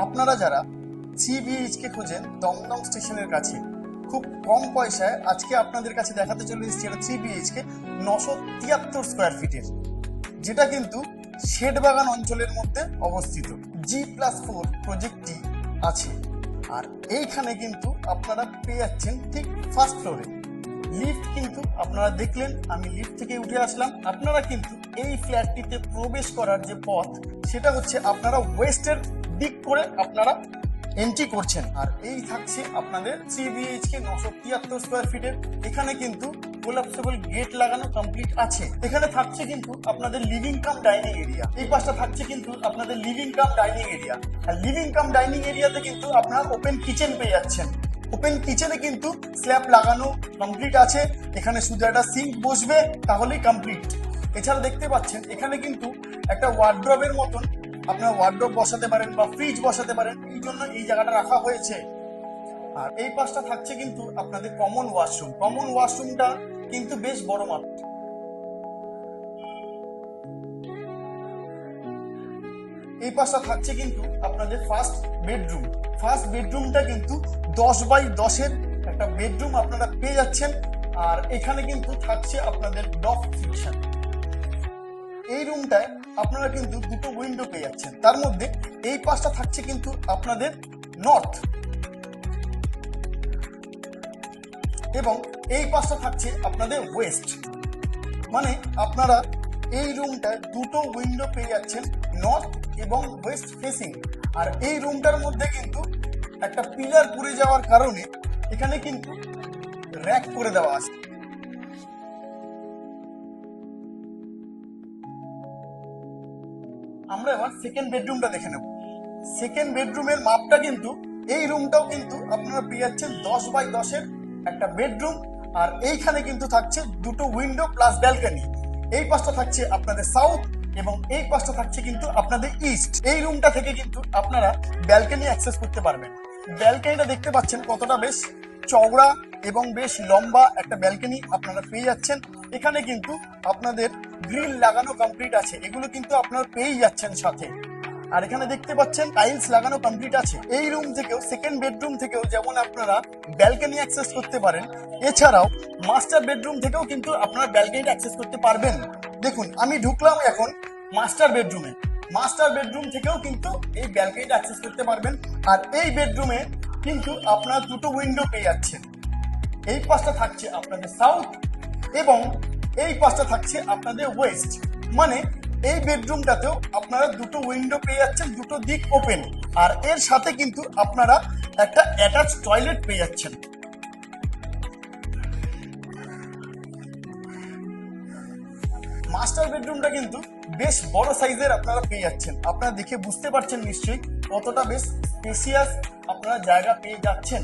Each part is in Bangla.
আপনারা যারা 3 BHK খোঁজেন দমদম স্টেশনের কাছে খুব কম পয়সায়, আজকে আপনাদের কাছে দেখাতে চলে এসেছি এটা 3 BHK 973 স্কোয়ার ফিটের, যেটা কিন্তু শেডবাগান অঞ্চলের মধ্যে অবস্থিত। G+4 প্রজেক্টটি আছে। আর এইখানে কিন্তু আপনারা পেয়ে যাচ্ছেন ঠিক ফার্স্ট ফ্লোরে লিফট। কিন্তু আপনারা দেখলেন আমি লিফট থেকে উঠে আসলাম। আপনারা কিন্তু এই ফ্ল্যাটটিতে প্রবেশ করার যে পথ, সেটা হচ্ছে আপনারা ওয়েস্টের দিক করে আপনারা এন্ট্রি করছেন। আর এই থাকছে আপনাদের 3 BHK 973 স্কোয়ার ফিটের। এখানে কিন্তু কোলাপসেবল গেট লাগানো কমপ্লিট আছে। এখানে থাকছে কিন্তু আপনাদের লিভিং কাম ডাইনিং এরিয়া। এই পাশটা থাকছে কিন্তু আপনাদের লিভিং কাম ডাইনিং এরিয়া। আর লিভিং কাম ডাইনিং এরিয়াতে কিন্তু আপনারা ওপেন কিচেন পেয়ে যাচ্ছেন। ওপেন কিচেনে কিন্তু স্ল্যাব লাগানো কমপ্লিট আছে। এখানে শুধু একটা সিঙ্ক বসবে, তাহলেই কমপ্লিট। এছাড়া দেখতে পাচ্ছেন এখানে কিন্তু একটা ওয়ার্ড্রবের মতন আপনারা ওয়ার্ড্রব বসাতে পারেন বা ফ্রিজ বসাতে পারেন, এই জন্য এই জায়গাটা রাখা হয়েছে। আর এই পাশটা থাকছে কিন্তু আপনাদের কমন ওয়াশরুম। কমন ওয়াশরুমটা কিন্তু বেশ বড় মাপ। এই পাশটা থাকছে কিন্তু আপনাদের ফার্স্ট বেডরুম। ফার্স্ট বেডরুমটা কিন্তু 10x10 একটা বেডরুম আপনারা পেয়ে যাচ্ছেন। আর এখানে কিন্তু থাকছে আপনাদের ডগ সেকশন। এই রুমটায় আপনারা কিন্তু দুটো উইন্ডো পেয়ে যাচ্ছেন। তার মধ্যে এই পাশটা থাকছে কিন্তু আপনাদের নর্থ, এবং এই পাশটা থাকছে আপনাদের ওয়েস্ট। মানে আপনারা এই রুমটায় দুটো উইন্ডো পেয়ে যাচ্ছেন, নর্থ এবং ওয়েস্ট ফেসিং। আর এই রুমটার মধ্যে কিন্তু একটা পিলার পুড়ে যাওয়ার কারণে এখানে কিন্তু র্যাক করে দেওয়া আছে। আমরা এবার সেকেন্ড বেডরুমটা দেখে নেব। সেকেন্ড বেডরুমের মাপটা কিন্তু এই রুমটাও কিন্তু আপনারা পেয়ে যাচ্ছেন 10x10 একটা বেডরুম। আর এইখানে কিন্তু থাকছে দুটো উইন্ডো প্লাস ব্যালকনি। এই পাশটা থাকছে আপনাদের সাউথ এবং এই পাশটা থাকছে কিন্তু আপনাদের ইস্ট। এই রুমটা থেকে কিন্তু আপনারা ব্যালকনি অ্যাক্সেস করতে পারবেন। ব্যালকনিটা দেখতে পাচ্ছেন কতটা বেশ চওড়া এবং বেশ লম্বা একটা ব্যালকনি আপনারা পেয়ে যাচ্ছেন। এখানে কিন্তু আপনাদের গ্রিল লাগানো কমপ্লিট আছে, এগুলো কিন্তু আপনারা পেয়েই যাচ্ছেন সাথে। আর এখানে দেখতে পাচ্ছেন টাইলস লাগানো কমপ্লিট আছে। এই রুম থেকেও সেকেন্ড বেডরুম থেকেও যেমন আপনারা ব্যালকনি অ্যাক্সেস করতে পারেন, এছাড়াও মাস্টার বেডরুম থেকেও কিন্তু আপনারা ব্যালকনি অ্যাক্সেস করতে পারবেন। দেখুন আমি ঢুকলাম এখন মাস্টার বেডরুমে। মাস্টার বেডরুম থেকেও কিন্তু এই ব্যালকনিটা অ্যাক্সেস করতে পারবেন। আর এই বেডরুমে কিন্তু আপনারা দুটো উইন্ডো পেয়ে যাচ্ছেন। এই পাশটা থাকছে আপনাদের সাউথ এবং এই পাশটা থাকছে আপনাদের ওয়েস্ট। মানে এই বেডরুমটাতেও আপনারা দুটো উইন্ডো পেয়ে যাচ্ছেন, দুটো দিক ওপেন। আর এর সাথে কিন্তু আপনারা একটা অ্যাটাচ টয়লেট পেয়ে যাচ্ছেন। মাস্টার বেডরুমটা কিন্তু বেশ বড় সাইজের আপনারা পেয়ে যাচ্ছেন। আপনারা দেখে বুঝতে পারছেন নিশ্চয়ই কতটা বেশ স্পেসিয়াস আপনারা জায়গা পেয়ে যাচ্ছেন।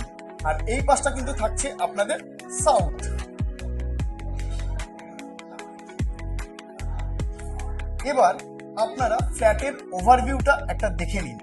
আর এই পাশটা কিন্তু থাকছে আপনাদের সাউথ। এবার আপনারা ফ্ল্যাটের ওভারভিউটা একটা দেখে নিন।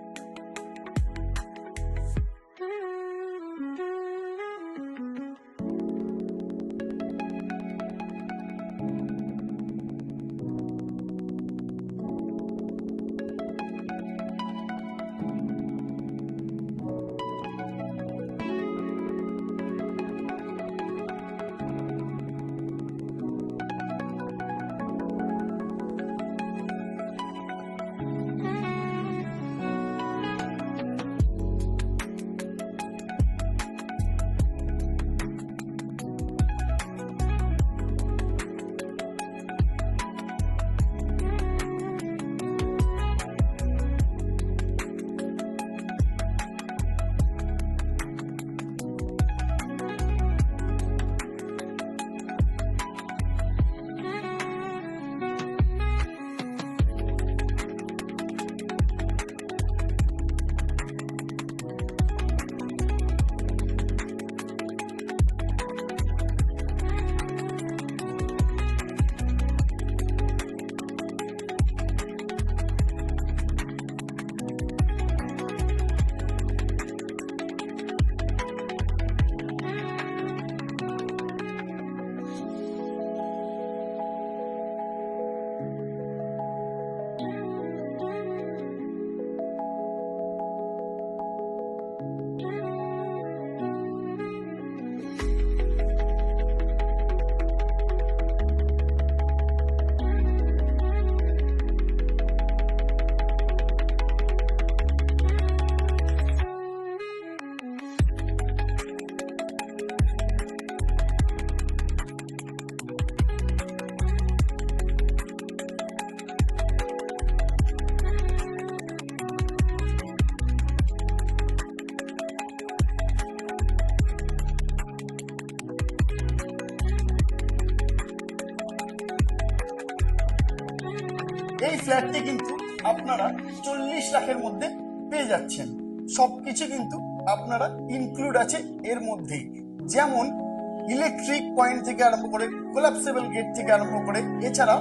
ফ্ল্যাটটি কিন্তু আপনারা 40 লাখের মধ্যে পেয়ে যাচ্ছেন। সবকিছু কিন্তু আপনারা ইনক্লুড আছে এর মধ্যেই, যেমন ইলেকট্রিক পয়েন্ট থেকে আরম্ভ করে, কোলাপসেবল গেট থেকে আরম্ভ করে, এছাড়া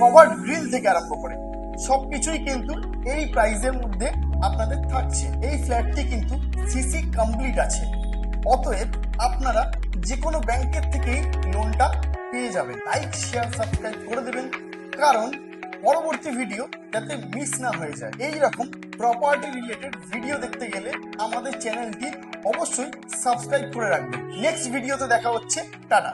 কভার্ড গ্রিল থেকে আরম্ভ করে সবকিছুই কিন্তু এই প্রাইসের মধ্যে আপনাদের থাকছে। এই ফ্ল্যাটটি কিন্তু সিসি কমপ্লিট আছে, অতএব আপনারা যে কোনো ব্যাংকের থেকেই লোনটা পেয়ে যাবেন। লাইক, শেয়ার, সাবস্ক্রাইব করে দেবেন, কারণ পরবর্তী ভিডিও যাতে মিস না হয়ে যায়। এই রকম প্রপার্টি রিলেটেড ভিডিও দেখতে গেলে আমাদের চ্যানেলটি অবশ্যই সাবস্ক্রাইব করে রাখবেন। নেক্সট ভিডিওতে দেখা হচ্ছে, টাটা।